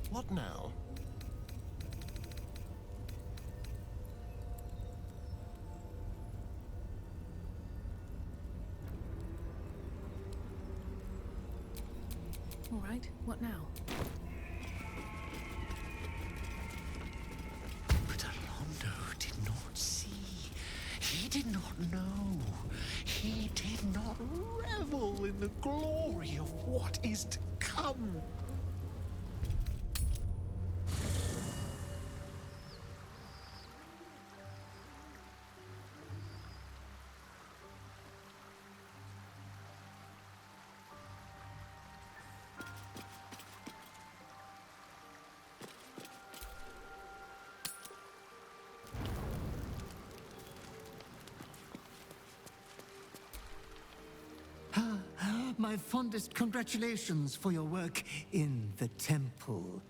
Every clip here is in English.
What now? All right, what now? But Alondo did not see. He did not know. He did not revel in the glory of what is to come. My fondest congratulations for your work in the temple.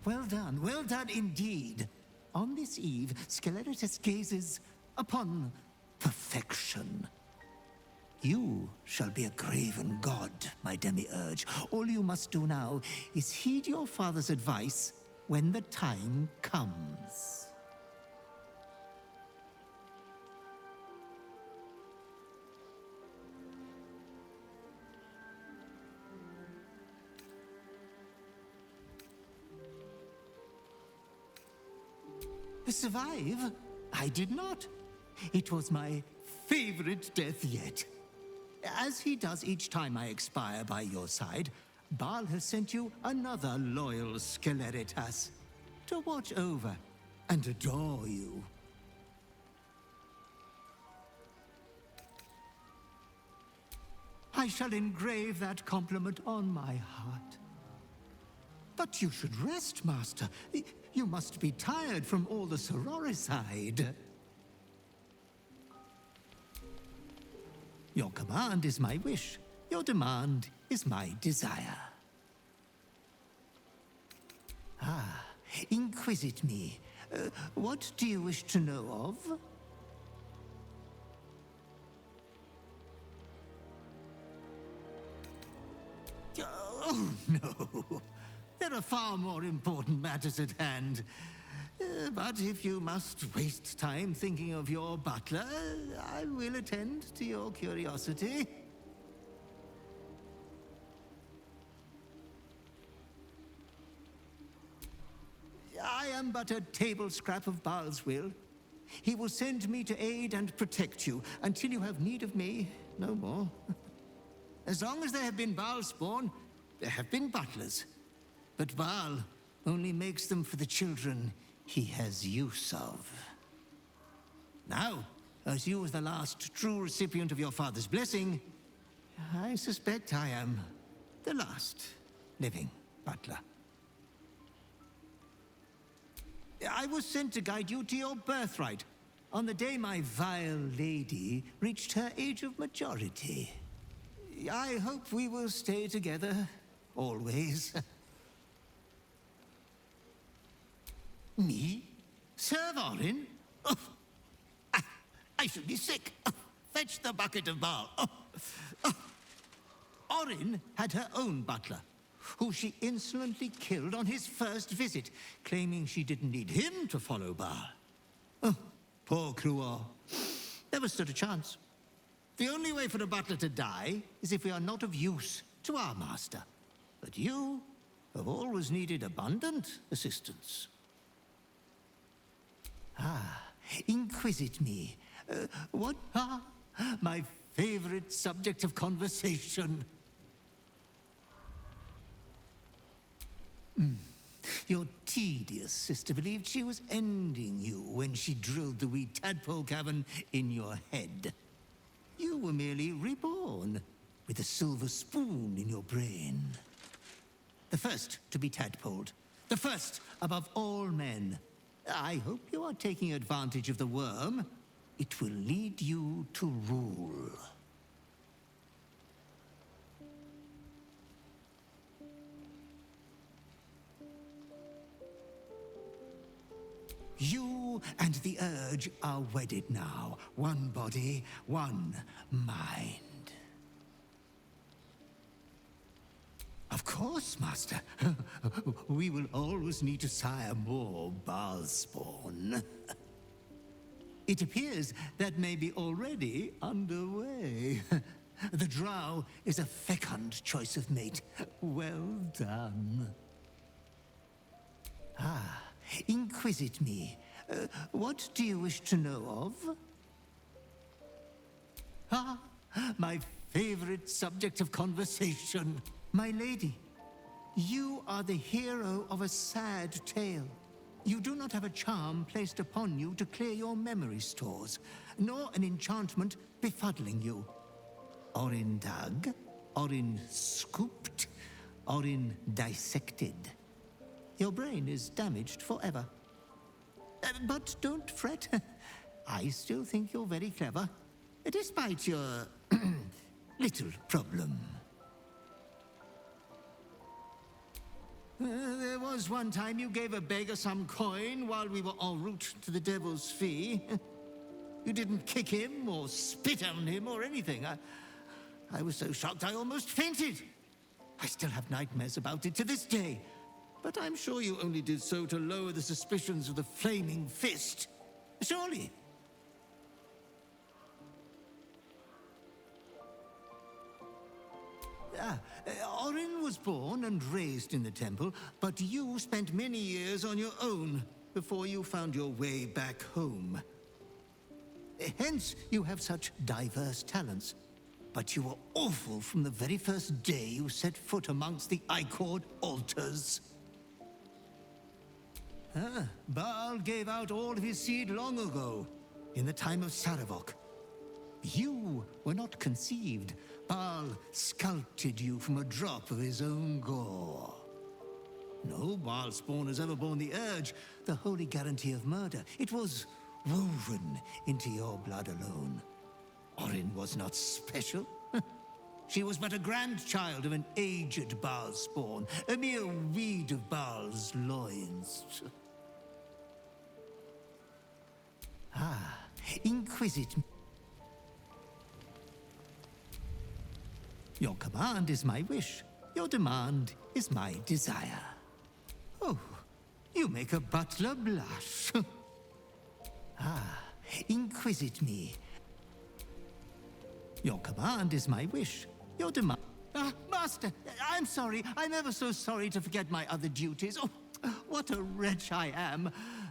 Well done indeed. On this eve, Skeleritus gazes upon perfection. You shall be a graven god, my demiurge. All you must do now is heed your father's advice when the time comes. Survive? I did not. It was my favorite death yet. As he does each time I expire by your side, Baal has sent you another loyal Skeleritas to watch over and adore you. I shall engrave that compliment on my heart. But you should rest, Master. You must be tired from all the sororicide. Your command is my wish. Your demand is my desire. Ah, inquisit me. What do you wish to know of? Oh, no. There are far more important matters at hand. But if you must waste time thinking of your butler, I will attend to your curiosity. I am but a table scrap of Baal's will. He will send me to aid and protect you until you have need of me, no more. As long as there have been Baal spawn, there have been butlers. But Baal only makes them for the children he has use of. Now, as you are the last true recipient of your father's blessing, I suspect I am the last living butler. I was sent to guide you to your birthright on the day my vile lady reached her age of majority. I hope we will stay together, always. Me? Serve Orin? Oh, I should be sick. Oh, fetch the bucket of Baal. Orin had her own butler, who she insolently killed on his first visit, claiming she didn't need him to follow Baal. Oh, poor Cruor. Never stood a chance. The only way for a butler to die is if we are not of use to our master. But you have always needed abundant assistance. Ah, inquisit me. What? My favorite subject of conversation. Your tedious sister believed she was ending you when she drilled the wee tadpole cavern in your head. You were merely reborn with a silver spoon in your brain. The first to be tadpoled. The first above all men. I hope you are taking advantage of the worm. It will lead you to rule. You and the urge are wedded now. One body, one mind. Of course. course, Master. We will always need to sire more Baal spawn. It appears that may be already underway. The drow is a fecund choice of mate. Well done. Ah, inquisit me. What do you wish to know of? Ah, my favorite subject of conversation. My lady, you are the hero of a sad tale. You do not have a charm placed upon you to clear your memory stores, nor an enchantment befuddling you. Orin dug, Orin scooped, Orin dissected. Your brain is damaged forever. But don't fret. I still think you're very clever, despite your little problem. There was one time you gave a beggar some coin while we were en route to the Devil's Fee. You didn't kick him or spit on him or anything. I was so shocked I almost fainted. I still have nightmares about it to this day. But I'm sure you only did so to lower the suspicions of the Flaming Fist. Surely. Orin was born and raised in the temple, but you spent many years on your own before you found your way back home. Hence, you have such diverse talents. But you were awful from the very first day you set foot amongst the Ichord altars. Baal gave out all of his seed long ago, in the time of Saravok. You were not conceived. Baal sculpted you from a drop of his own gore. No Baal spawn has ever borne the urge, the holy guarantee of murder. It was woven into your blood alone. Orin was not special. She was but a grandchild of an aged Baal spawn, a mere weed of Baal's loins. Ah, inquisit. Your command is my wish. Your demand is my desire. Oh, you make a butler blush. Ah, inquisit me. Your command is my wish. Your demand... Master, I'm sorry. I'm ever so sorry to forget my other duties. Oh, what a wretch I am.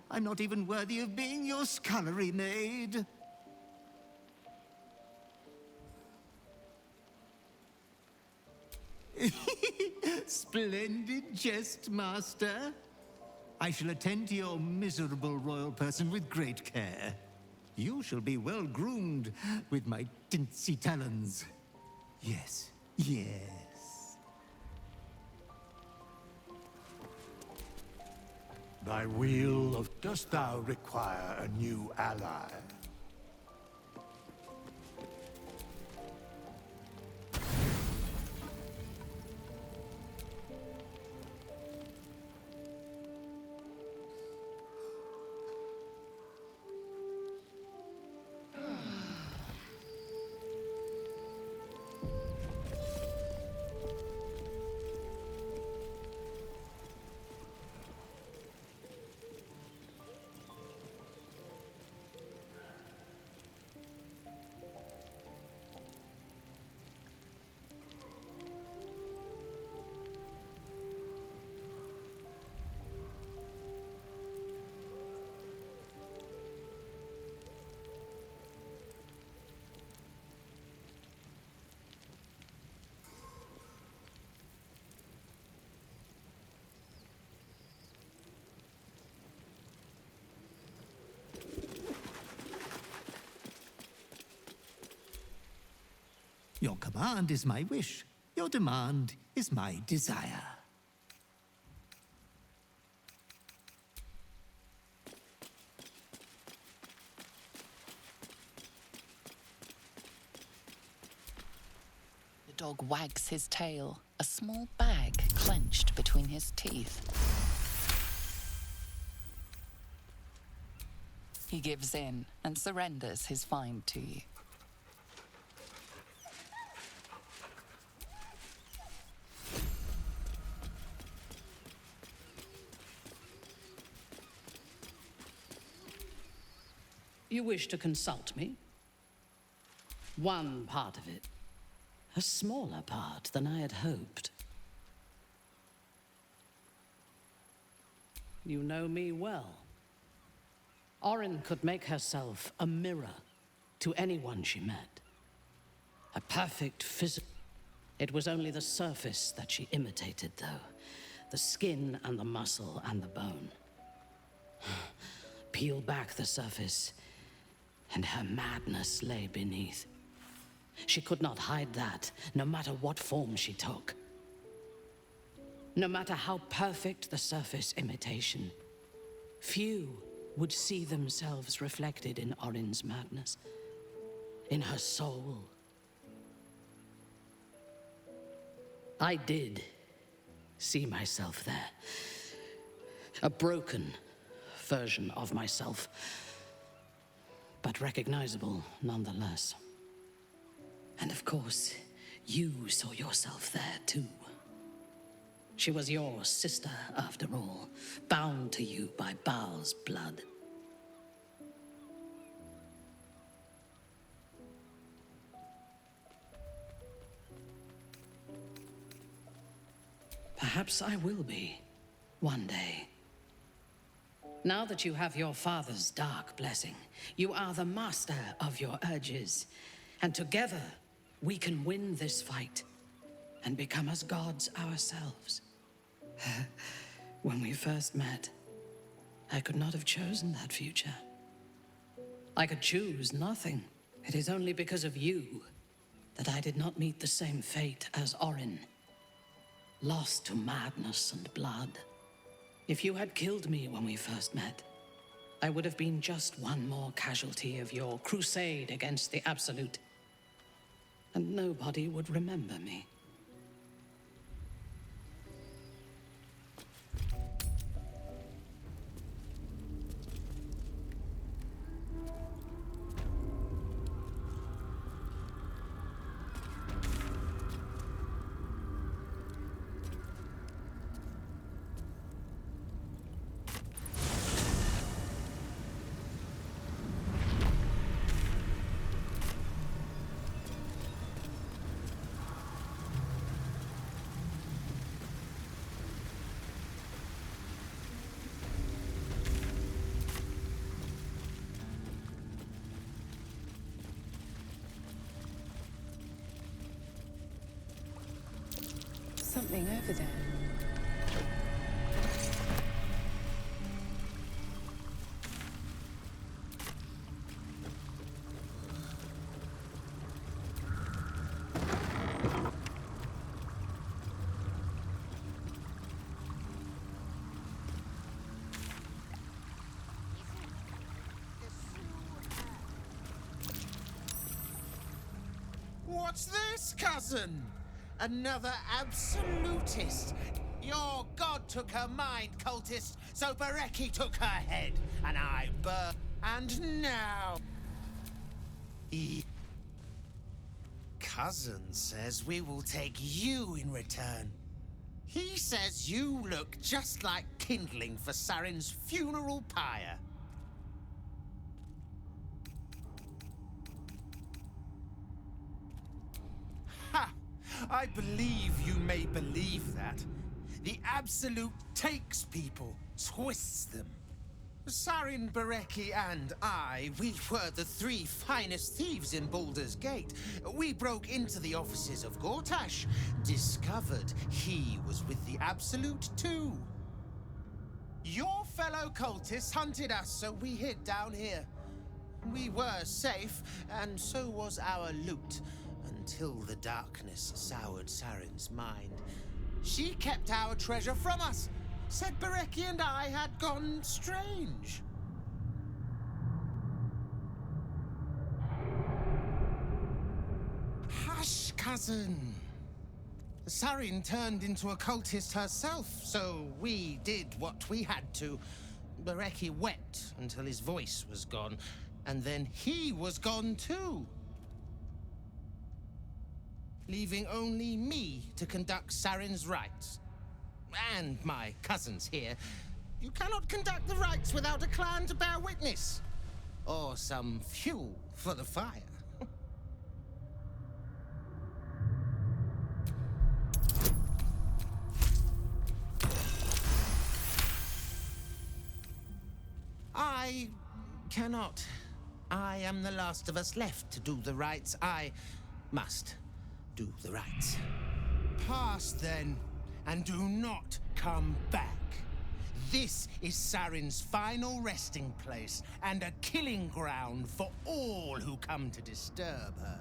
I'm not even worthy of being your scullery maid. Splendid jest, Master. I shall attend to your miserable royal person with great care. You shall be well groomed with my tinsy talons. Yes, yes. Thy wheel of... Dost thou require a new ally? Your command is my wish. Your demand is my desire. The dog wags his tail, a small bag clenched between his teeth. He gives in and surrenders his find to you. You wish to consult me? One part of it. A smaller part than I had hoped. You know me well. Orin could make herself a mirror to anyone she met. A perfect physical. It was only the surface that she imitated, though. The skin and the muscle and the bone. Peel back the surface, and her madness lay beneath. She could not hide that, no matter what form she took. No matter how perfect the surface imitation, few would see themselves reflected in Orin's madness, in her soul. I did see myself there. A broken version of myself, but recognizable nonetheless. And of course, you saw yourself there too. She was your sister, after all, bound to you by Baal's blood. Perhaps I will be, one day. Now that you have your father's dark blessing, you are the master of your urges. And together, we can win this fight and become as gods ourselves. When we first met, I could not have chosen that future. I could choose nothing. It is only because of you that I did not meet the same fate as Orin. Lost to madness and blood. If you had killed me when we first met, I would have been just one more casualty of your crusade against the Absolute. And nobody would remember me. Something over there. What's this, cousin? Another absolutist. Your god took her mind, cultist, so Bereki took her head, and I and now... Cousin says we will take you in return. He says you look just like kindling for Saren's funeral pyre. Ha! I believe you may believe that. The Absolute takes people, twists them. Saren, Bereki, and I, we were the three finest thieves in Baldur's Gate. We broke into the offices of Gortash, discovered he was with the Absolute too. Your fellow cultists hunted us, so we hid down here. We were safe, and so was our loot, until the darkness soured Saren's mind. She kept our treasure from us, said Bereki and I had gone strange. Hush, cousin. Saren turned into a cultist herself, so we did what we had to. Bereki wept until his voice was gone, and then he was gone too. Leaving only me to conduct Saren's rites. And my cousins here. You cannot conduct the rites without a clan to bear witness. or some fuel for the fire. I cannot. I am the last of us left to do the rites. I must do the rites. Pass then, and do not come back. This is Sarin's final resting place, and a killing ground for all who come to disturb her.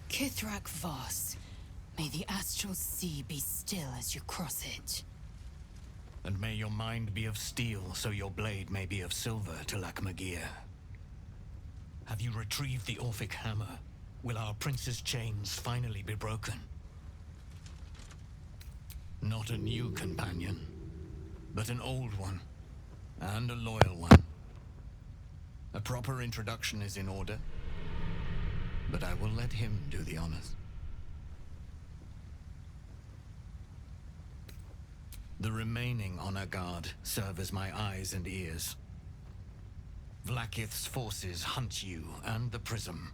Kithrak Voss, may the astral sea be still as you cross it. And may your mind be of steel, so your blade may be of silver, Talak Magir. Have you retrieved the Orphic hammer? Will our prince's chains finally be broken? Not a new companion, but an old one, and a loyal one. A proper introduction is in order, but I will let him do the honors. The remaining honor guard serve as my eyes and ears. Vlaakith's forces hunt you and the prism.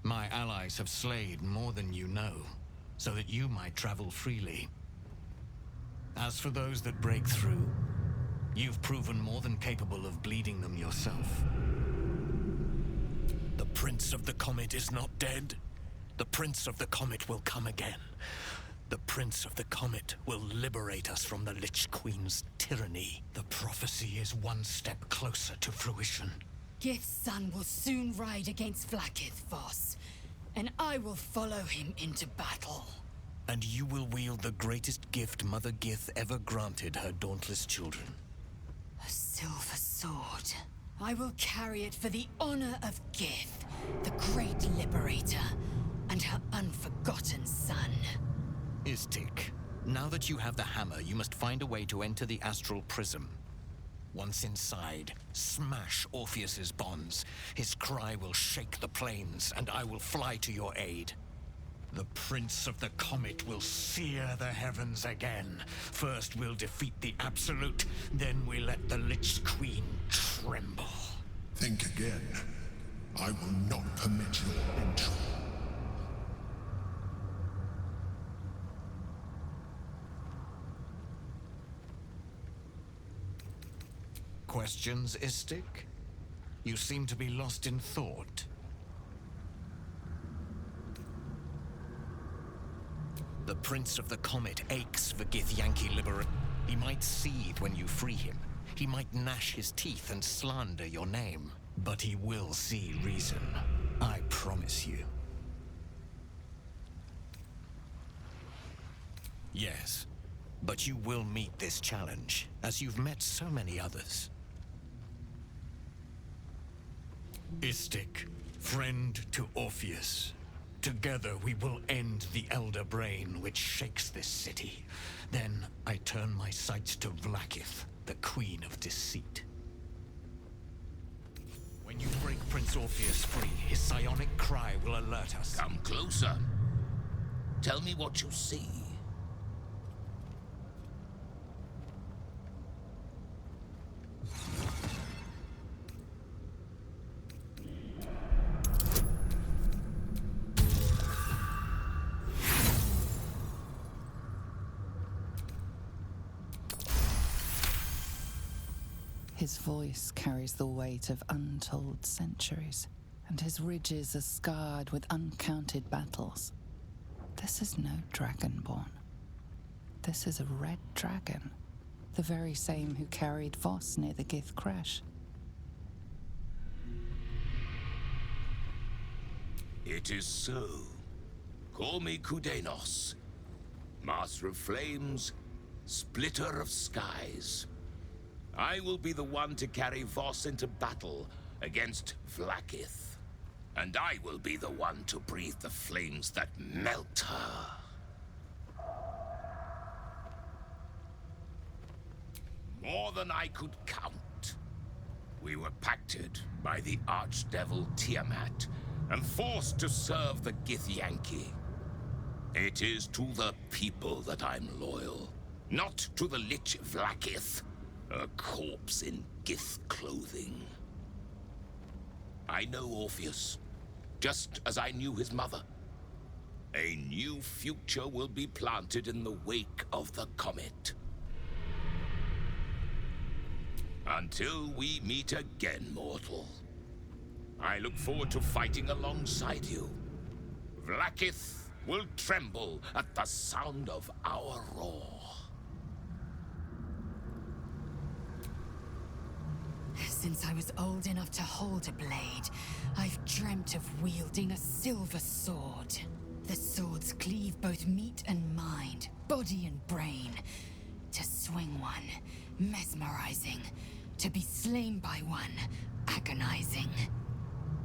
My allies have slayed more than you know, so that you might travel freely. As for those that break through, you've proven more than capable of bleeding them yourself. The Prince of the Comet is not dead. The Prince of the Comet will come again. The Prince of the Comet will liberate us from the Lich Queen's tyranny. The prophecy is one step closer to fruition. Gith's son will soon ride against Vlaakith Voss, and I will follow him into battle. And you will wield the greatest gift Mother Gith ever granted her dauntless children. A silver sword. I will carry it for the honor of Gith, the great liberator, and her unforgotten son. Istik, now that you have the hammer, you must find a way to enter the astral prism. Once inside, smash Orpheus's bonds. His cry will shake the plains, and I will fly to your aid. The Prince of the Comet will sear the heavens again. First we'll defeat the Absolute, then we let the Lich Queen tremble. Think again. I will not permit your entry. Questions, Istik? You seem to be lost in thought. The Prince of the Comet aches for Githyanki Liberate. He might seethe when you free him. He might gnash his teeth and slander your name. But he will see reason. I promise you. Yes, but you will meet this challenge, as you've met so many others. Istik, friend to Orpheus. Together we will end the Elder Brain which shakes this city. Then I turn my sights to Vlaakith, the Queen of Deceit. When you break Prince Orpheus free, his psionic cry will alert us. Come closer. Tell me what you see. His voice carries the weight of untold centuries, and his ridges are scarred with uncounted battles. This is no dragonborn. This is a red dragon, the very same who carried Voss near the Gith crash. It is so. Call me Kudenos, Master of Flames, Splitter of Skies. I will be the one to carry Voss into battle against Vlaakith. And I will be the one to breathe the flames that melt her. More than I could count. We were pacted by the archdevil Tiamat and forced to serve the Githyanki. It is to the people that I'm loyal, not to the Lich Vlaakith, a corpse in Gith clothing. I know Orpheus, just as I knew his mother. A new future will be planted in the wake of the comet. Until we meet again, mortal. I look forward to fighting alongside you. Vlaakith will tremble at the sound of our roar. Since I was old enough to hold a blade, I've dreamt of wielding a silver sword. The swords cleave both meat and mind, body and brain. To swing one, mesmerizing. To be slain by one, agonizing.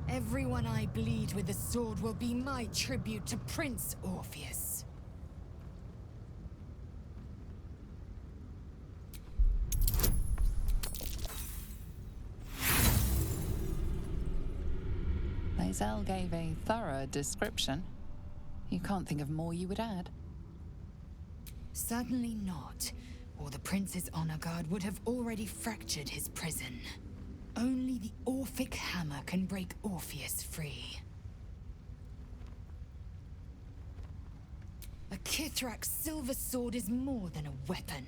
Everyone I bleed with the sword will be my tribute to Prince Orpheus. Lae'zel gave a thorough description. You can't think of more you would add. Certainly not, or the Prince's honor guard would have already fractured his prison. Only the Orphic hammer can break Orpheus free. A Kithrak's silver sword is more than a weapon.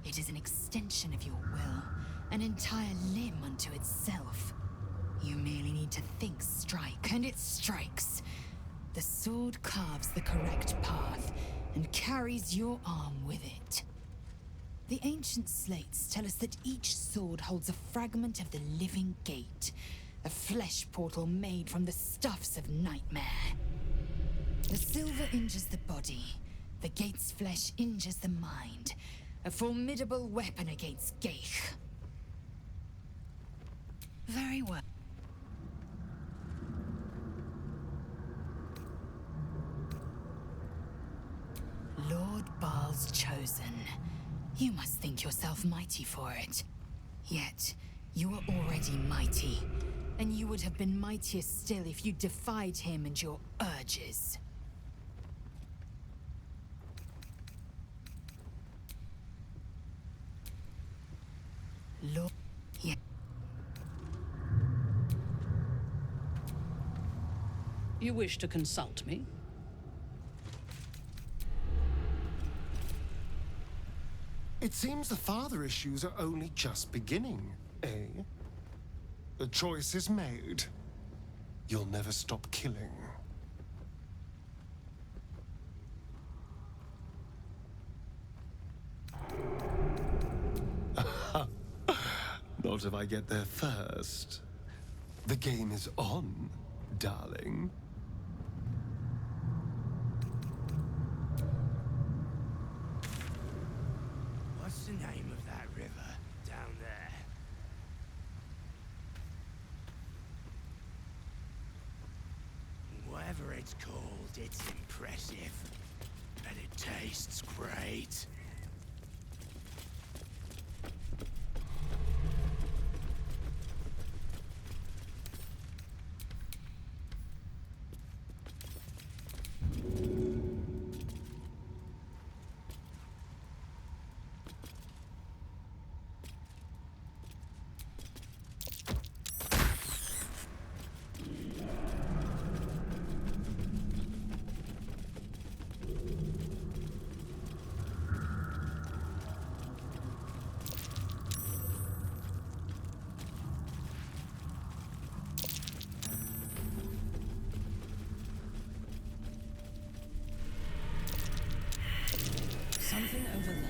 It is an extension of your will, an entire limb unto itself. You merely need to think strike, and it strikes. The sword carves the correct path, and carries your arm with it. The ancient slates tell us that each sword holds a fragment of the living gate, a flesh portal made from the stuffs of nightmare. The silver injures the body, the gate's flesh injures the mind, a formidable weapon against Geich. Very well. Lord Baal's chosen. You must think yourself mighty for it. Yet, you are already mighty, and you would have been mightier still if you defied him and your urges. Lord... Yeah. You wish to consult me? It seems the father issues are only just beginning, eh? The choice is made. You'll never stop killing. Not if I get there first. The game is on, darling. What's the name of that river down there? Whatever it's called, it's impressive. And it tastes great. Anything over there?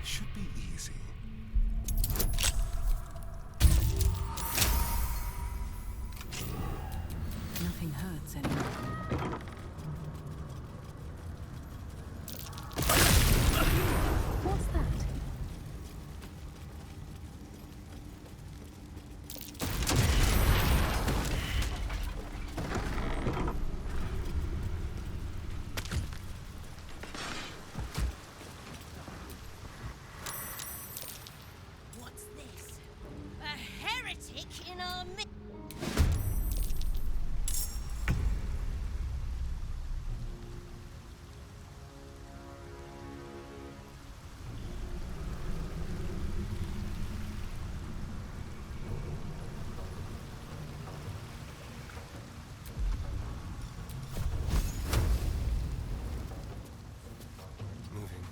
Should be easy. Nothing hurts anymore. What's that? What's this? A heretic in our midst? Moving.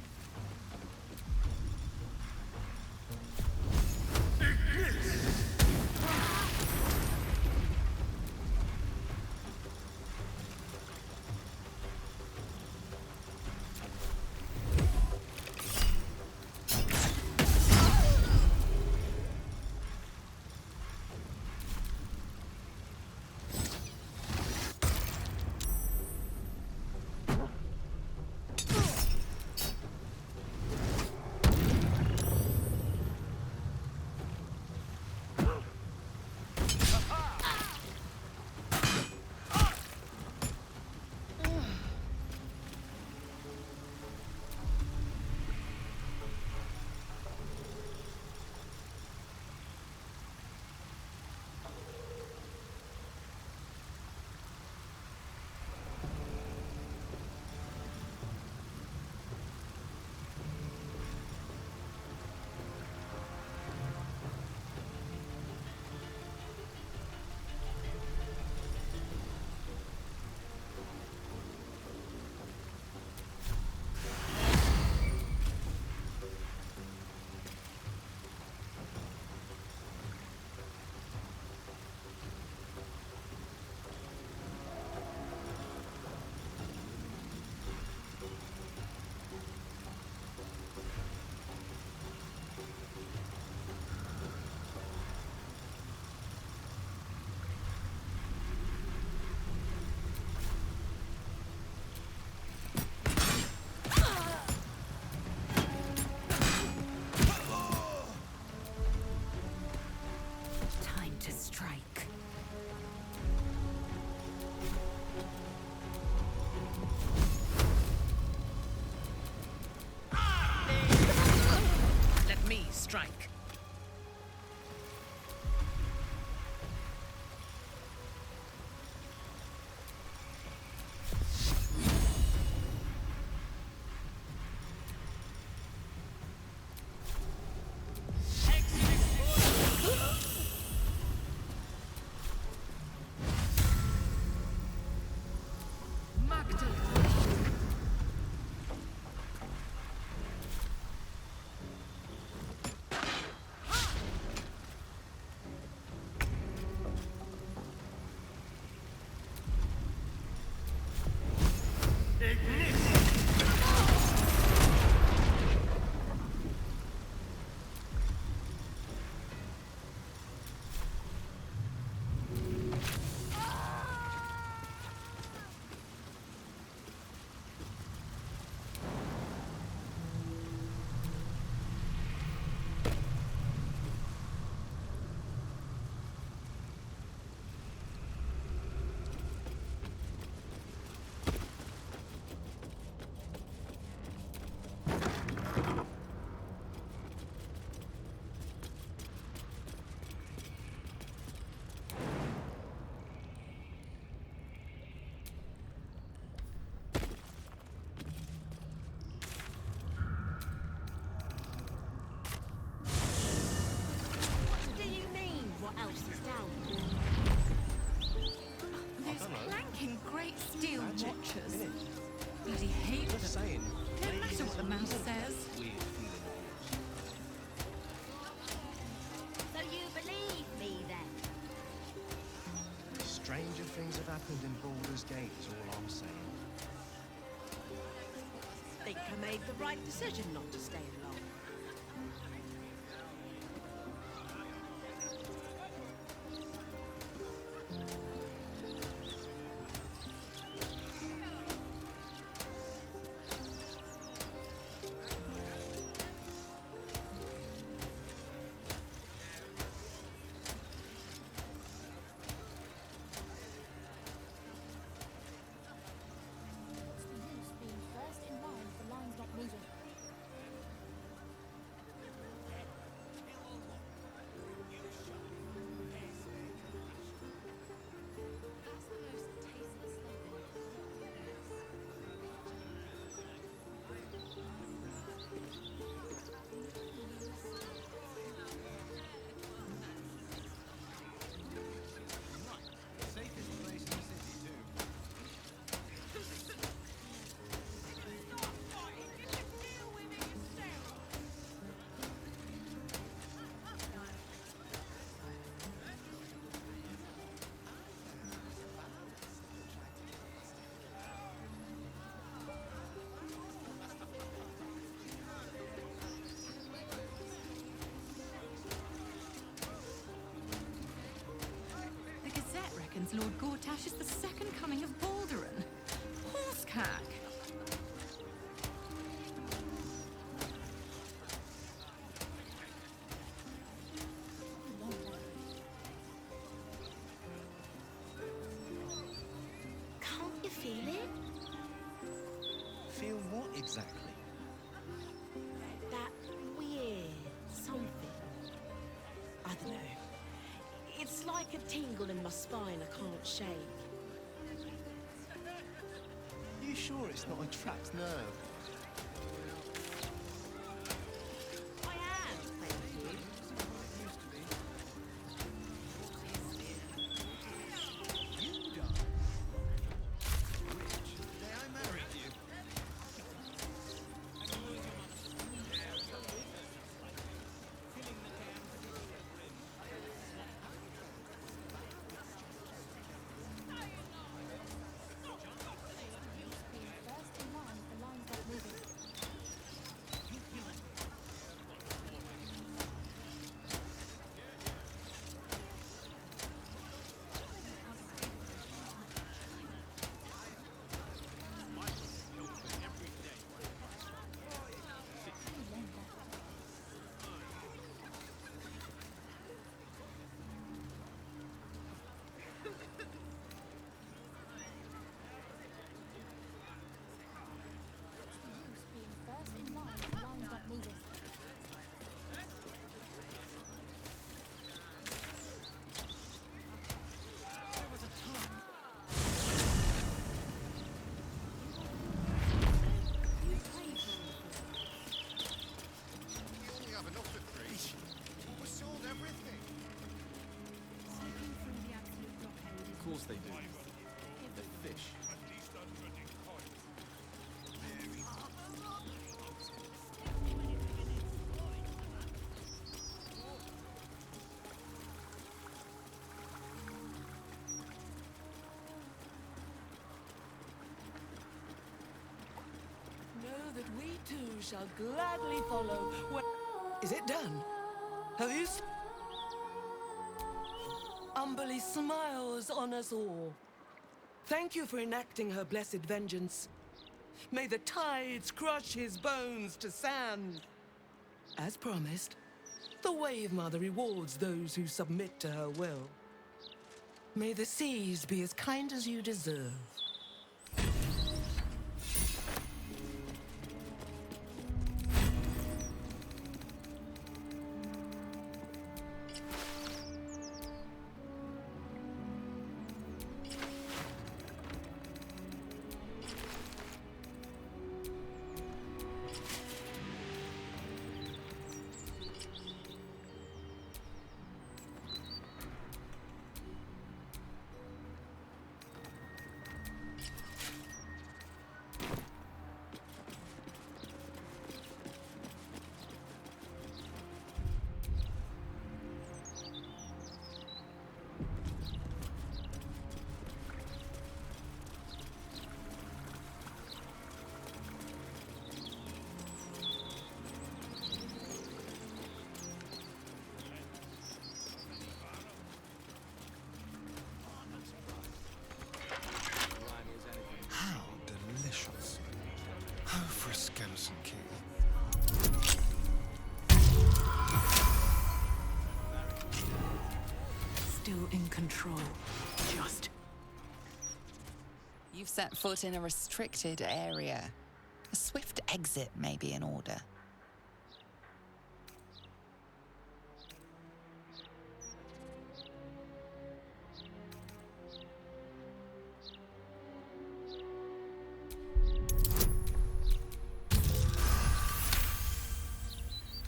Time to strike. Let me strike. watchers. Bloody hate them. Saying, No matter what the mouse says. weird feeling So you believe me then? Stranger things have happened in Baldur's Gate is all I'm saying. Think I made the right decision not to stay long. Being first in line for lines not moving. Safest place in the city, too. The Gazette reckons Lord Gortash is the second coming of Balduran. Horsecack. Can't you feel it? Feel what exactly? That weird something. I don't know. It's like a tingle in my spine I can't shake. You sure it's not a trapped nerve? I am, thank you. You done? Which? The day I married you. Being first in line for lines not moving. Being first in line for lines not moving. We only have enough for 3. We sold everything. Of course they do. They're fish. Know that we too shall gladly follow. Is it done? Have you? Umberly smiles on us all. Thank you for enacting her blessed vengeance. May the tides crush his bones to sand. As promised, the Wave Mother rewards those who submit to her will. May the seas be as kind as you deserve. still in control. Just You've set foot in a restricted area. A swift exit may be in order.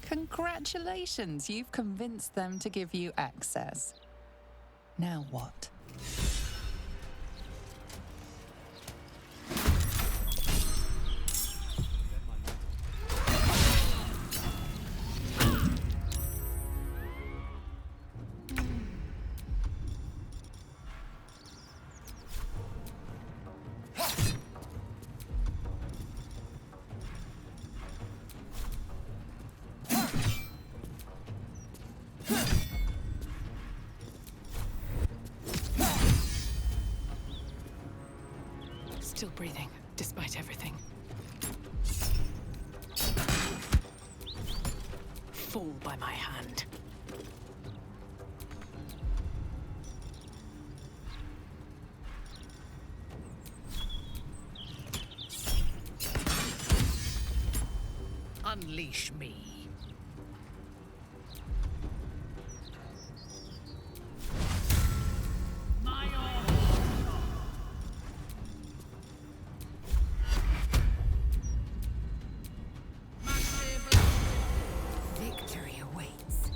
Congratulations, you've convinced them to give you access. Now what? still breathing, despite everything. Fall by my hand. Unleash me. Victory awaits.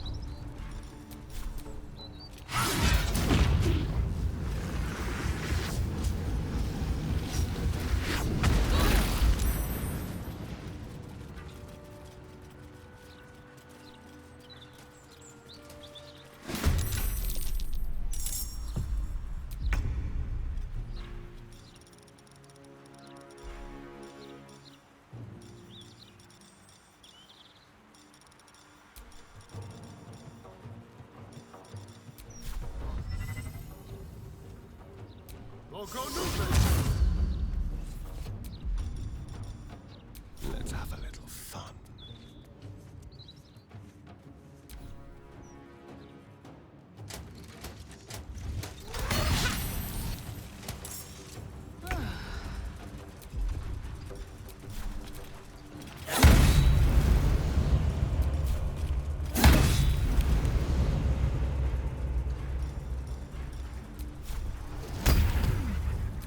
Let's have a little fun.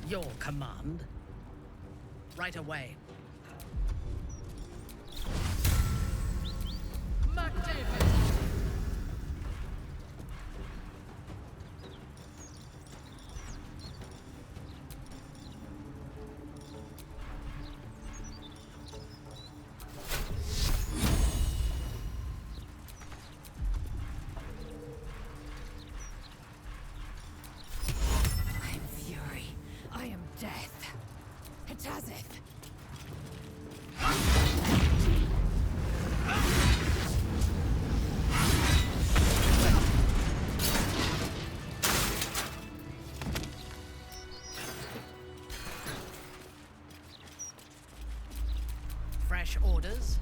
Your command. Right away. I am fury. I am death. Hatazeth. Fresh orders.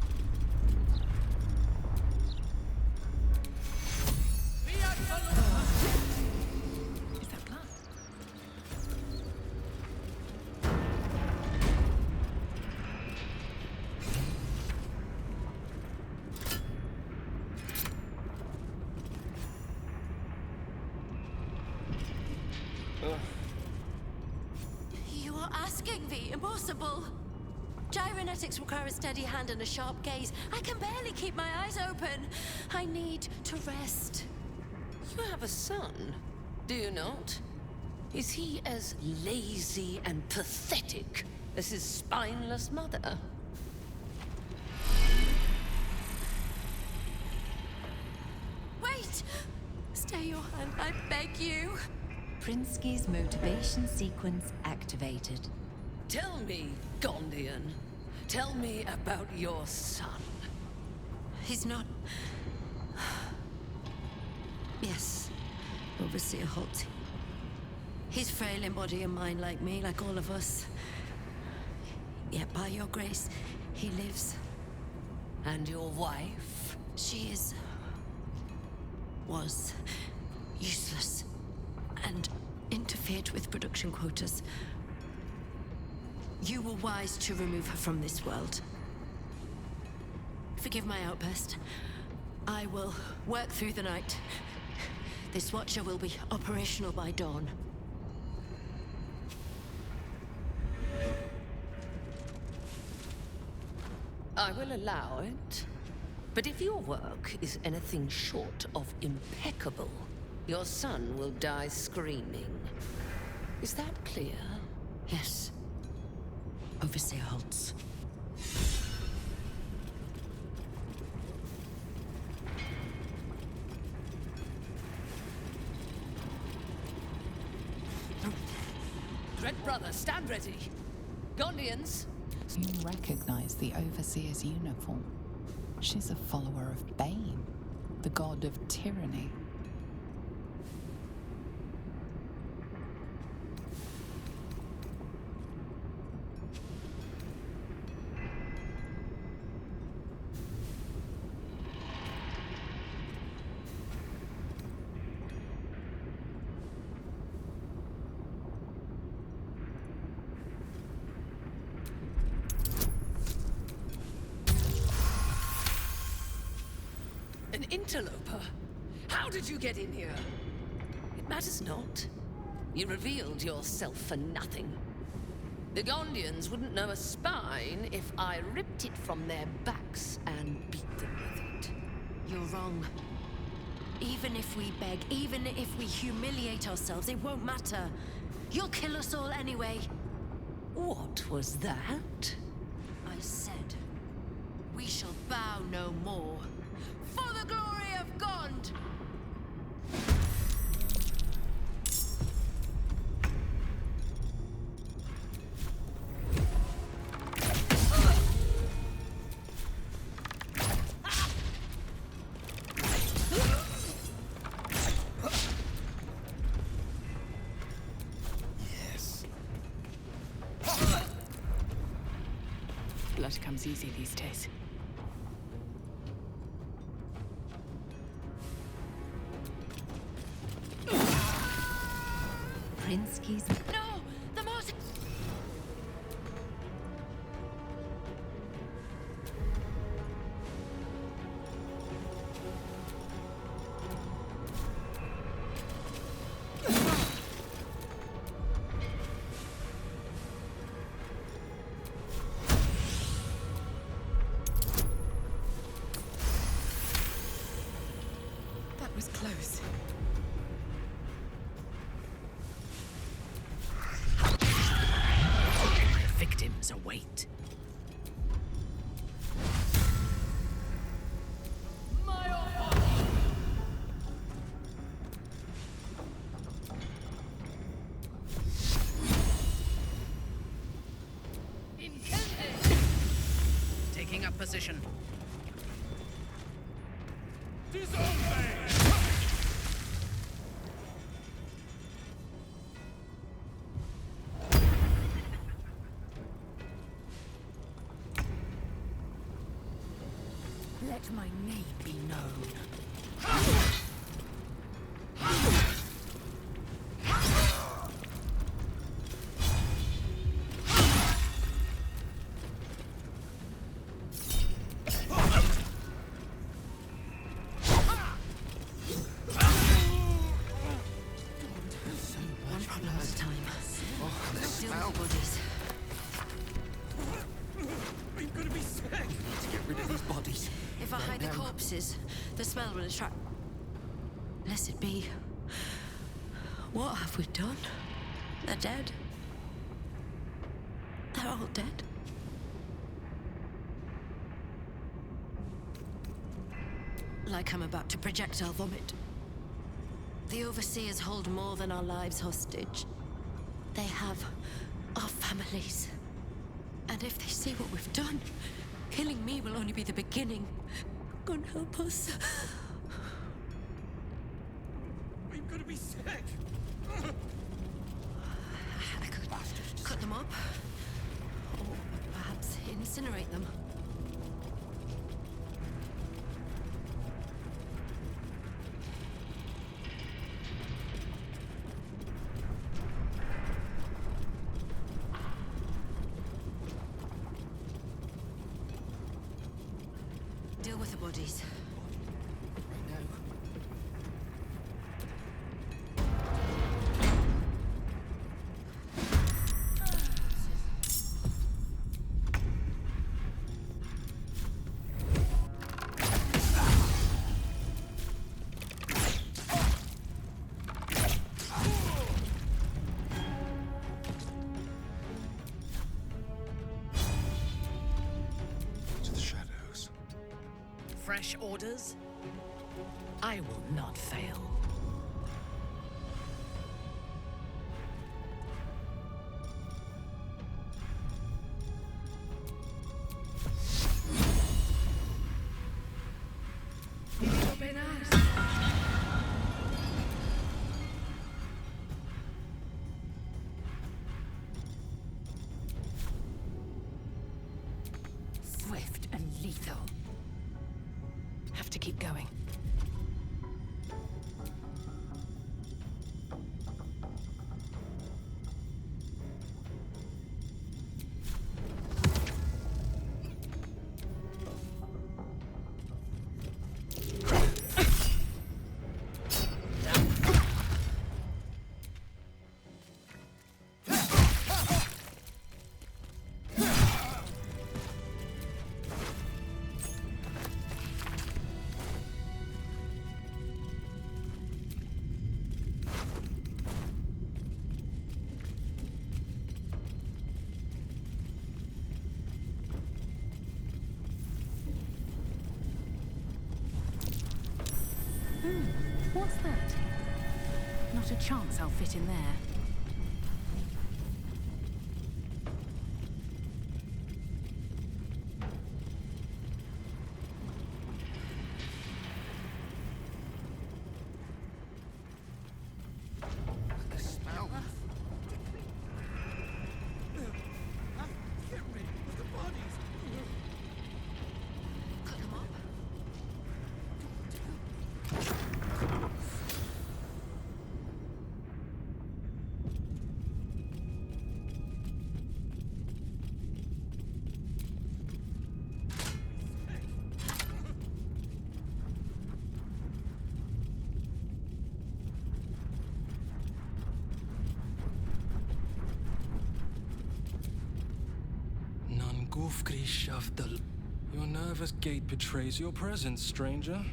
Is that blood? You are asking the impossible. Gyrometics require a steady hand and a sharp gaze. I can barely keep my eyes open. I need to rest. You have a son, do you not? Is he as lazy and pathetic as his spineless mother? Wait! Stay your hand, I beg you. Prinsky's motivation sequence activated. Tell me, Gondian. Tell me about your son. He's not... Yes, Overseer Holt. He's frail in body and mind like me, like all of us. Yet by your grace, he lives. And your wife? She is... was... useless. and interfered with production quotas. You were wise to remove her from this world. Forgive my outburst. I will work through the night. This Watcher will be operational by dawn. I will allow it. But if your work is anything short of impeccable, your son will die screaming. Is that clear? Yes. Overseer Holtz. Dread brother, stand ready. Gondians. You recognize the Overseer's uniform. She's a follower of Bane, the god of tyranny. An interloper? How did you get in here? It matters not. You revealed yourself for nothing. The Gondians wouldn't know a spine if I ripped it from their backs and beat them with it. You're wrong. Even if we beg, even if we humiliate ourselves, it won't matter. You'll kill us all anyway. What was that? I said, we shall bow no more. For the glory of Gond! Blood comes easy these days. Prinsky's. No! The most... That was close. Victims await. Taking up position. Let my name be known. One problem at a time. Deal with the bodies. I'm gonna be sick. To get rid of these bodies. If I hide the corpses, the smell will attract... Blessed be. What have we done? They're dead. They're all dead. Like I'm about to projectile vomit. The Overseers hold more than our lives hostage. They have our families. And if they see what we've done, killing me will only be the beginning. God help us. I'm gonna be sick. I could cut them up. Or perhaps incinerate them. with the bodies? To the shadows. Fresh orders? I will not fail. Swift and lethal. Have to keep going. What's that? Not a chance I'll fit in there. The smell. Get rid of the bodies. Cut them up. Your nervous gait betrays your presence, stranger.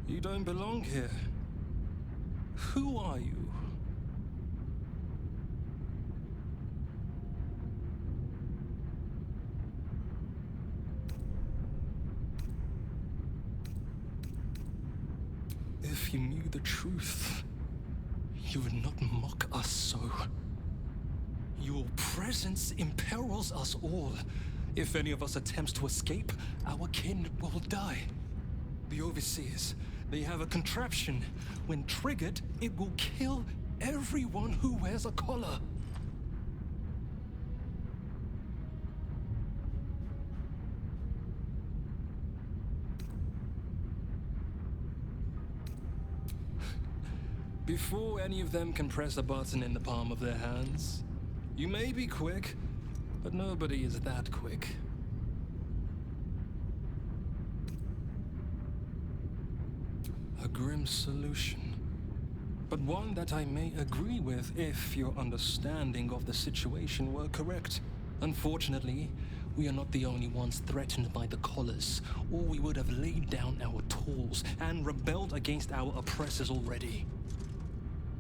You don't belong here. Who are you? If you knew the truth, you would not mock us so. Your presence imperils us all. If any of us attempts to escape, our kin will die. The Overseers, they have a contraption. When triggered, it will kill everyone who wears a collar. Before any of them can press a button in the palm of their hands, you may be quick, but nobody is that quick. A grim solution, but one that I may agree with if your understanding of the situation were correct. Unfortunately, we are not the only ones threatened by the collars, or we would have laid down our tools and rebelled against our oppressors already.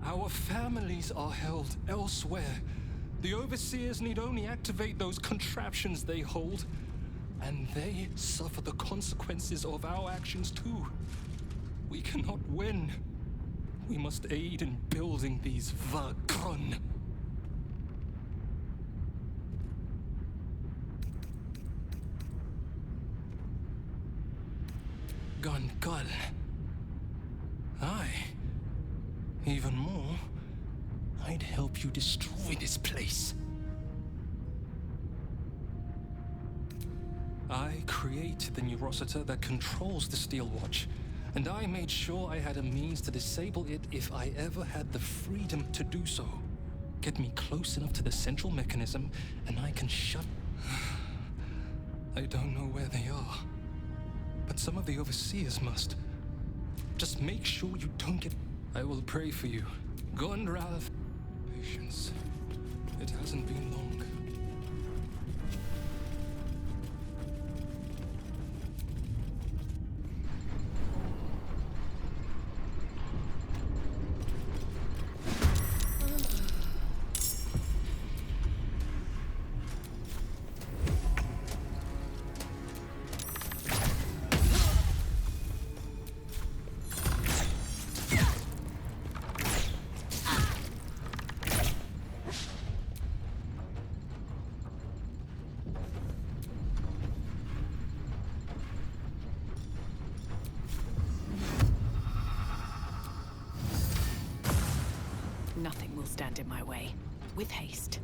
Our families are held elsewhere. The Overseers need only activate those contraptions they hold, and they suffer the consequences of our actions too. We cannot win. We must aid in building these Vagron. Gunkal. Aye. Even more, I'd help you destroy this place. I created the Neurositer that controls the Steel Watch, and I made sure I had a means to disable it if I ever had the freedom to do so. Get me close enough to the central mechanism, and I can shut... I don't know where they are. But some of the overseers must. Just make sure you don't get... I will pray for you. Gondralf. Patience. It hasn't been long. Nothing will stand in my way. With haste.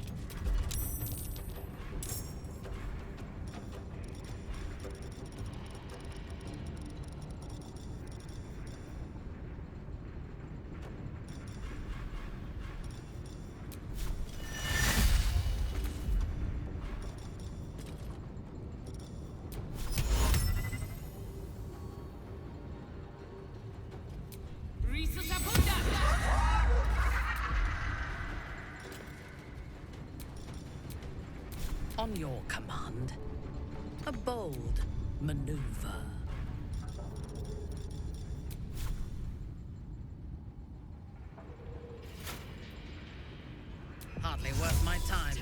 On your command, a bold maneuver. Hardly worth my time.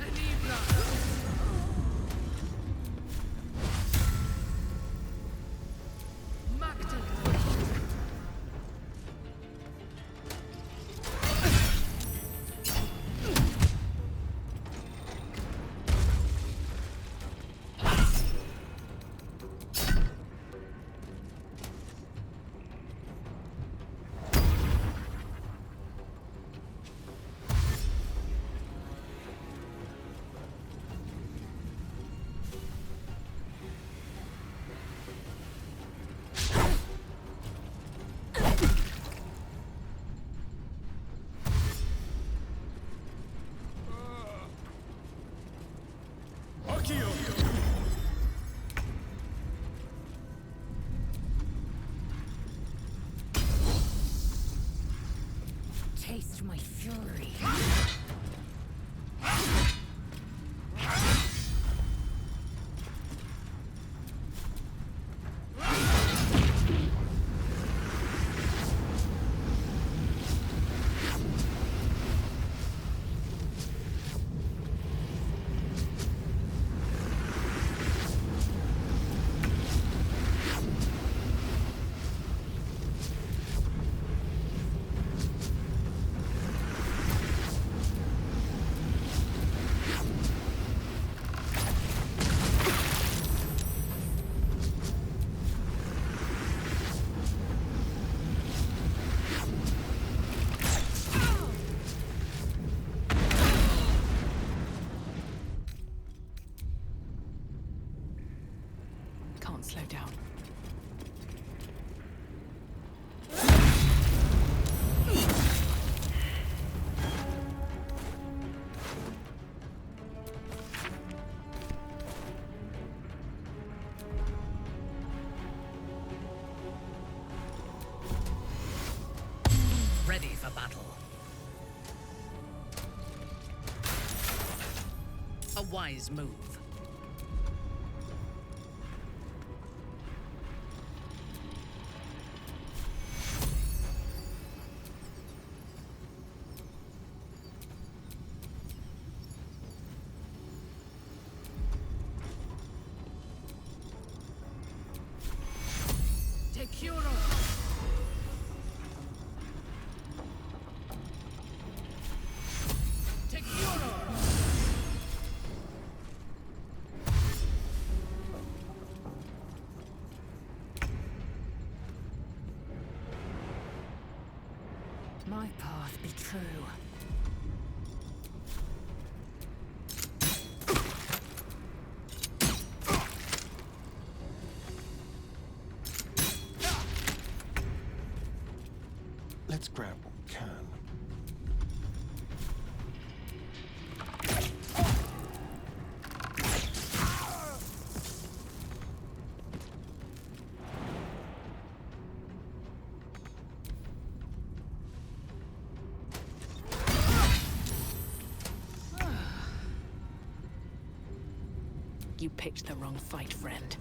Taste my fury. Can't slow down. Ready for battle. A wise move. My path be true. Let's grab what we can. you picked the wrong fight, friend.